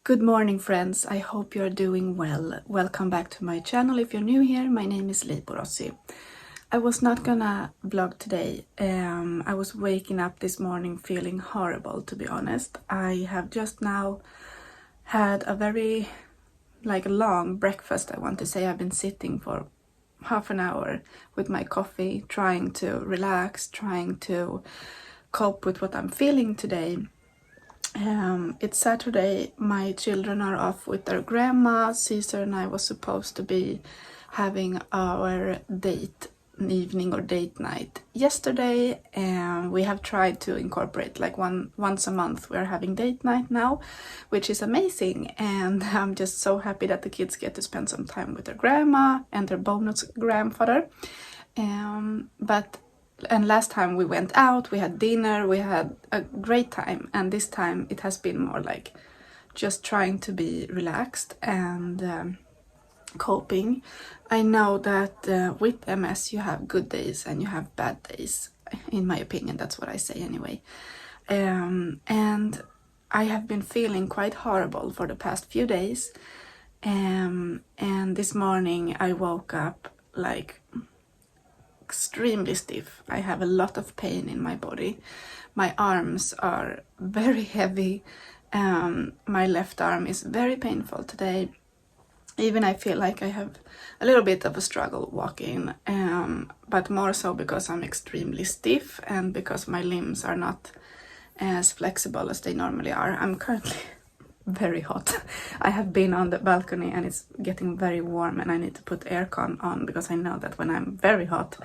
Good morning, friends. I hope you're doing well. Welcome back to my channel. If you're new here, my name is Lii Borossy. I was not gonna vlog today. I was waking up this morning feeling horrible, to be honest. I have just now had a very long breakfast, I want to say. I've been sitting for half an hour with my coffee, trying to relax, trying to cope with what I'm feeling today. It's Saturday, my children are off with their grandma. Caesar and I was supposed to be having our date evening or date night yesterday, and we have tried to incorporate once a month. We're having date night now, which is amazing, and I'm just so happy that the kids get to spend some time with their grandma and their bonus grandfather. And last time we went out, we had dinner, we had a great time, and this time it has been more like just trying to be relaxed and coping. I know that with MS you have good days and you have bad days, in my opinion. That's what I say anyway. And I have been feeling quite horrible for the past few days, and this morning I woke up extremely stiff. I have a lot of pain in my body. My arms are very heavy. My left arm is very painful today. Even I feel like I have a little bit of a struggle walking, but more so because I'm extremely stiff and because my limbs are not as flexible as they normally are. I'm currently very hot. I have been on the balcony and it's getting very warm, and I need to put aircon on because I know that when I'm very hot,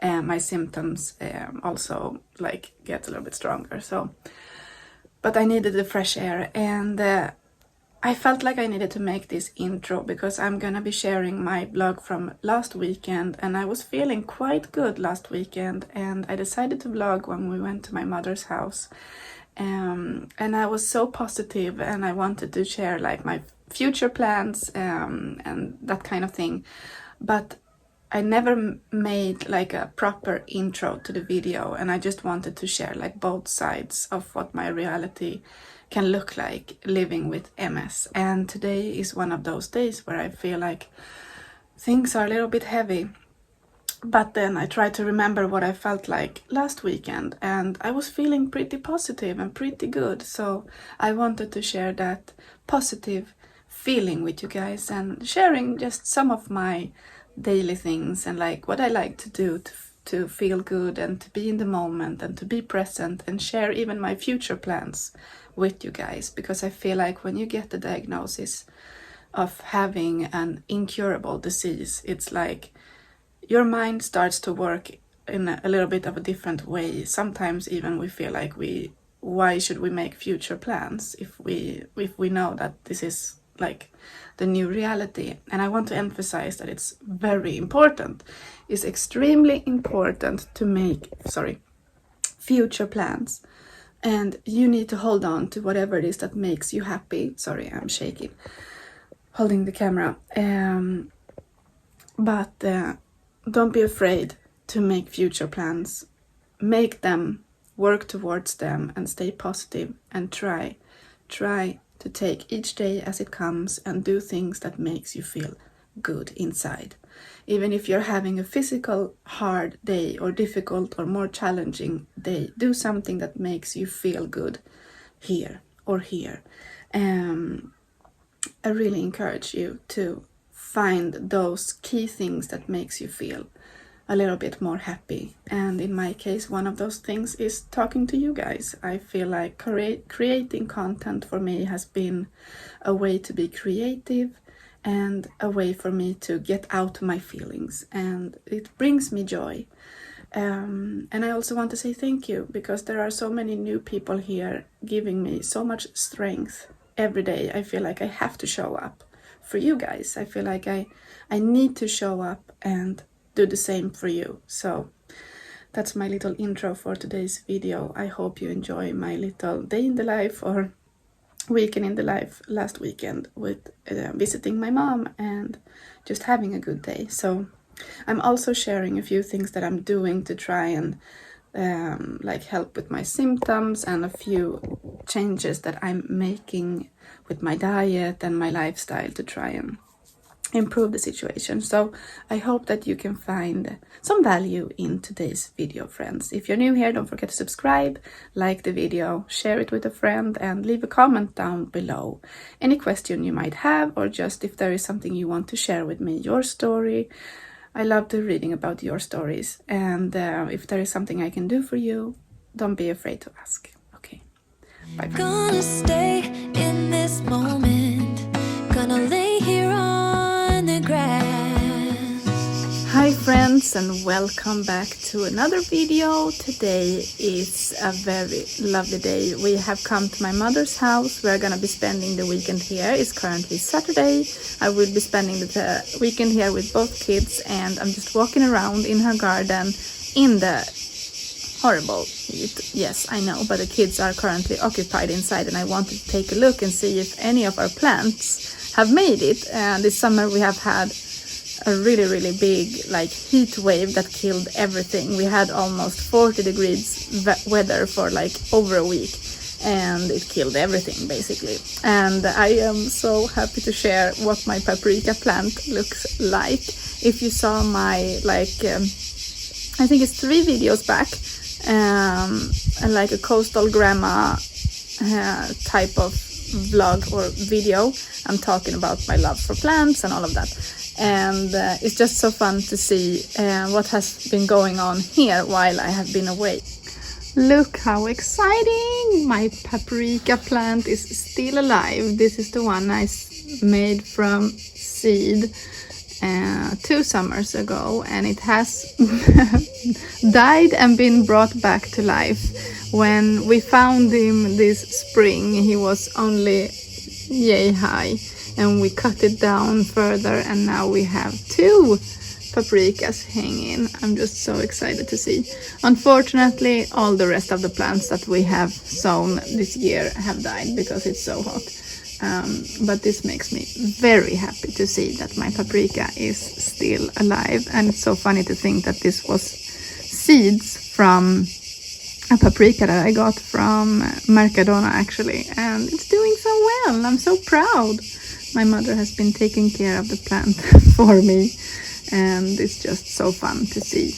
my symptoms also get a little bit stronger. But I needed the fresh air, and I felt like I needed to make this intro because I'm gonna be sharing my vlog from last weekend, and I was feeling quite good last weekend, and I decided to vlog when we went to my mother's house. And I was so positive, and I wanted to share my future plans and that kind of thing, but I never made a proper intro to the video, and I just wanted to share both sides of what my reality can look like living with MS. And today is one of those days where I feel like things are a little bit heavy. But then I try to remember what I felt like last weekend, and I was feeling pretty positive and pretty good. So I wanted to share that positive feeling with you guys, and sharing just some of my daily things and what I like to do to feel good and to be in the moment and to be present, and share even my future plans with you guys. Because I feel like when you get the diagnosis of having an incurable disease, it's like your mind starts to work in a little bit of a different way. Sometimes even we feel like why should we make future plans if we know that this is the new reality? And I want to emphasize that it's very important. It's extremely important to make future plans, and you need to hold on to whatever it is that makes you happy. Sorry, I'm shaking holding the camera. But don't be afraid to make future plans. Make them, work towards them, and stay positive, and try to take each day as it comes and do things that makes you feel good inside. Even if you're having a physical hard day or difficult or more challenging day, do something that makes you feel good here or here. I really encourage you to find those key things that makes you feel a little bit more happy. And in my case, one of those things is talking to you guys. I feel like creating content for me has been a way to be creative and a way for me to get out my feelings, and it brings me joy. And I also want to say thank you, because there are so many new people here giving me so much strength every day. I feel like I have to show up for you guys. I feel like I need to show up and do the same for you. So that's my little intro for today's video. I hope you enjoy my little day in the life or weekend in the life last weekend with visiting my mom and just having a good day. So I'm also sharing a few things that I'm doing to try and like help with my symptoms and a few changes that I'm making with my diet and my lifestyle to try and improve the situation. So I hope that you can find some value in today's video, friends. If you're new here, don't forget to subscribe, like the video, share it with a friend, and leave a comment down below. Any question you might have, or just if there is something you want to share with me, your story. I love to reading about your stories, and if there is something I can do for you, don't be afraid to ask. Okay, bye. Gonna stay in this moment, gonna lay here on the grass. Hi friends, and welcome back to another video. Today is a very lovely day. We have come to my mother's house. We're gonna be spending the weekend here. It's currently Saturday. I will be spending the weekend here with both kids, and I'm just walking around in her garden in the horrible heat. Yes, I know, but the kids are currently occupied inside, and I wanted to take a look and see if any of our plants have made it. This summer we have had a really big like heat wave that killed everything. We had almost 40 degrees weather for like over a week, and it killed everything basically. And I am so happy to share what my paprika plant looks like. If you saw my I think it's 3 videos back, like a coastal grandma type of vlog or video, I'm talking about my love for plants and all of that. And it's just so fun to see what has been going on here while I have been away. Look how exciting! My paprika plant is still alive. This is the one I made from seed 2 summers ago, and it has died and been brought back to life. When we found him this spring, he was only yay high, and we cut it down further, and now we have 2 paprikas hanging. I'm just so excited to see. Unfortunately, all the rest of the plants that we have sown this year have died because it's so hot. But this makes me very happy to see that my paprika is still alive, and it's so funny to think that this was seeds from a paprika that I got from Mercadona actually, and it's doing so well. I'm so proud. My mother has been taking care of the plant for me, and it's just so fun to see.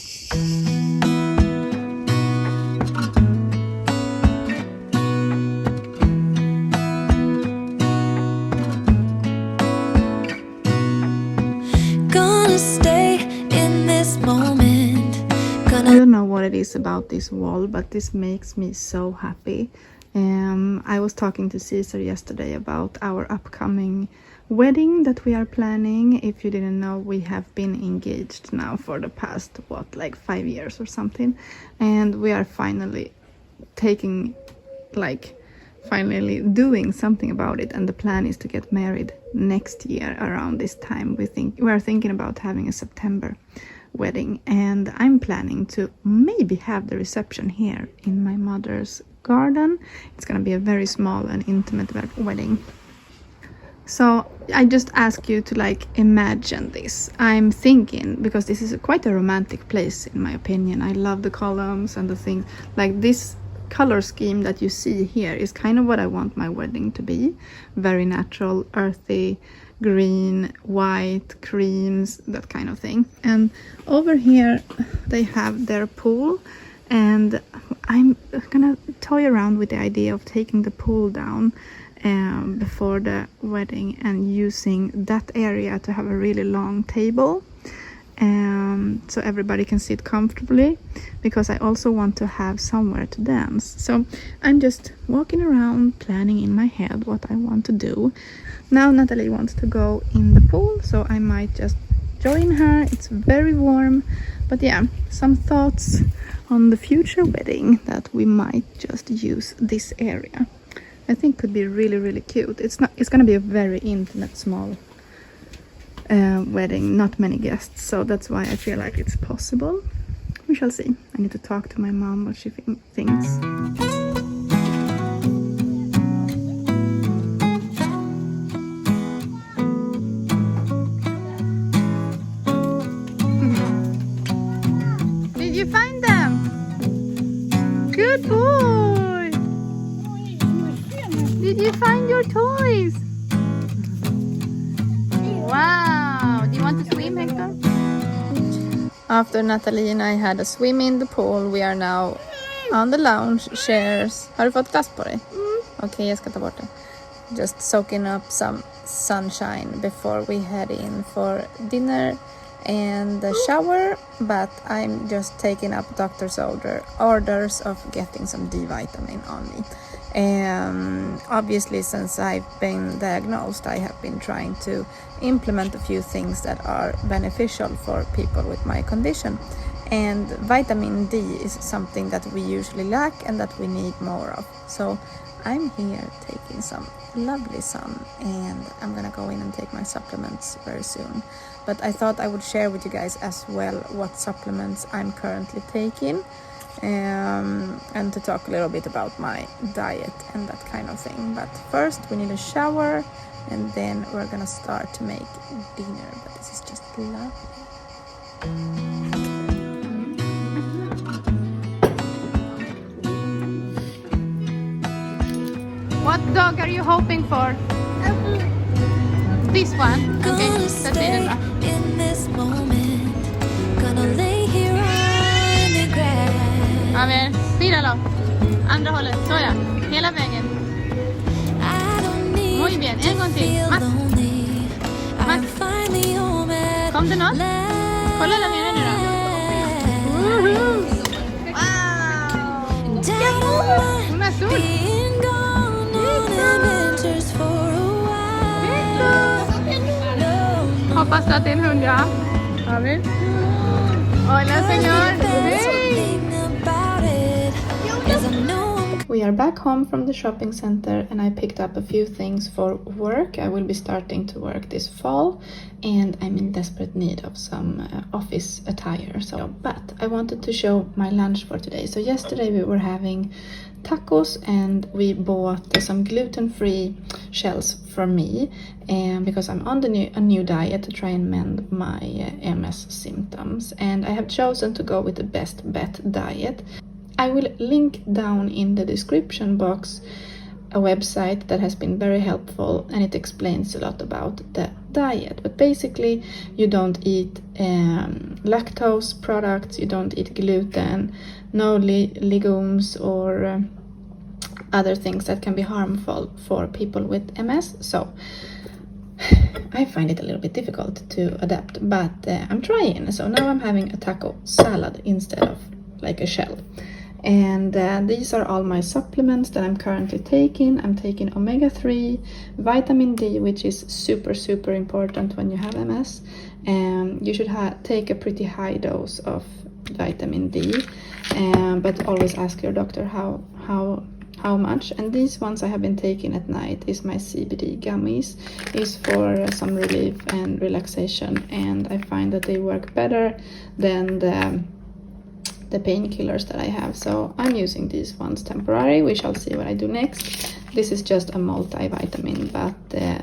Gonna stay in this moment. I don't know what it is about this wall, but this makes me so happy. I was talking to Caesar yesterday about our upcoming wedding that we are planning. If you didn't know, we have been engaged now for the past, like 5 years or something. And we are finally finally doing something about it. And the plan is to get married next year around this time. We are thinking about having a September wedding, and I'm planning to maybe have the reception here in my mother's garden. It's gonna be a very small and intimate wedding. So I just ask you to imagine this. I'm thinking, because this is quite a romantic place in my opinion. I love the columns and the things. Like this color scheme that you see here is kind of what I want my wedding to be. Very natural, earthy, green, white, creams, that kind of thing. And over here they have their pool, and I'm gonna toy around with the idea of taking the pool down before the wedding and using that area to have a really long table, so everybody can sit comfortably, because I also want to have somewhere to dance. So I'm just walking around planning in my head what I want to do. Now Natalie wants to go in the pool, so I might just join her. It's very warm, but yeah, some thoughts on the future wedding that we might just use this area. I think could be really cute. It's gonna be a very intimate, small wedding, not many guests, so that's why I feel like it's possible. We shall see. I need to talk to my mom what she thinks. Did you find them? After Natalie and I had a swim in the pool, we are now on the lounge chairs. Har du fått glass på dig? Okej, jag ska ta bort det. Just soaking up some sunshine before we head in for dinner and the shower, but I'm just taking up doctor's orders of getting some D vitamin on me. Obviously, since I've been diagnosed, I have been trying to implement a few things that are beneficial for people with my condition. And vitamin D is something that we usually lack and that we need more of. So I'm here taking some lovely sun, and I'm gonna go in and take my supplements very soon. But I thought I would share with you guys as well what supplements I'm currently taking, and to talk a little bit about my diet and that kind of thing. But first we need a shower, and then we're gonna start to make dinner. But this is just lovely. What dog are you hoping for? This one? Okay, that's it. A ver, styralo. Andra hållet, så ja. Hela vägen. Muy bien, en gång till. Max. Max. Kom det något? Kolla där nere nu då. Wow! Hon är stor. Hoppas att det är en hund, ja. A ver. Hola, señor. We are back home from the shopping center, and I picked up a few things for work. I will be starting to work this fall, and I'm in desperate need of some office attire. But I wanted to show my lunch for today. So yesterday we were having tacos, and we bought some gluten-free shells for me, and because I'm on a new diet to try and mend my MS symptoms, and I have chosen to go with the Best Bet diet. I will link down in the description box a website that has been very helpful, and it explains a lot about the diet. But basically you don't eat lactose products, you don't eat gluten, no legumes or other things that can be harmful for people with MS. So I find it a little bit difficult to adapt, but I'm trying. So now I'm having a taco salad instead of like a shell. And these are all my supplements that I'm currently taking. I'm taking omega-3, vitamin D, which is super important when you have MS. You should take a pretty high dose of vitamin D, but always ask your doctor how much. And these ones I have been taking at night is my CBD gummies. Is for some relief and relaxation, and I find that they work better than the painkillers that I have, so I'm using these ones temporary. We shall see what I do next. This is just a multivitamin, but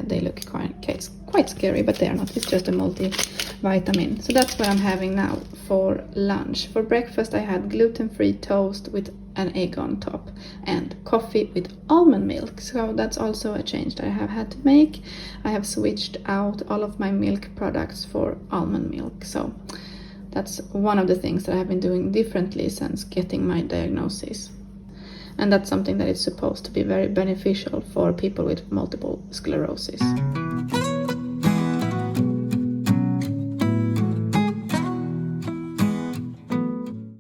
they look quite scary, but they are not. It's just a multivitamin. So that's what I'm having now for lunch. For breakfast I had gluten-free toast with an egg on top and coffee with almond milk. So that's also a change that I have had to make. I have switched out all of my milk products for almond milk. So that's one of the things that I have been doing differently since getting my diagnosis. And that's something that is supposed to be very beneficial for people with multiple sclerosis.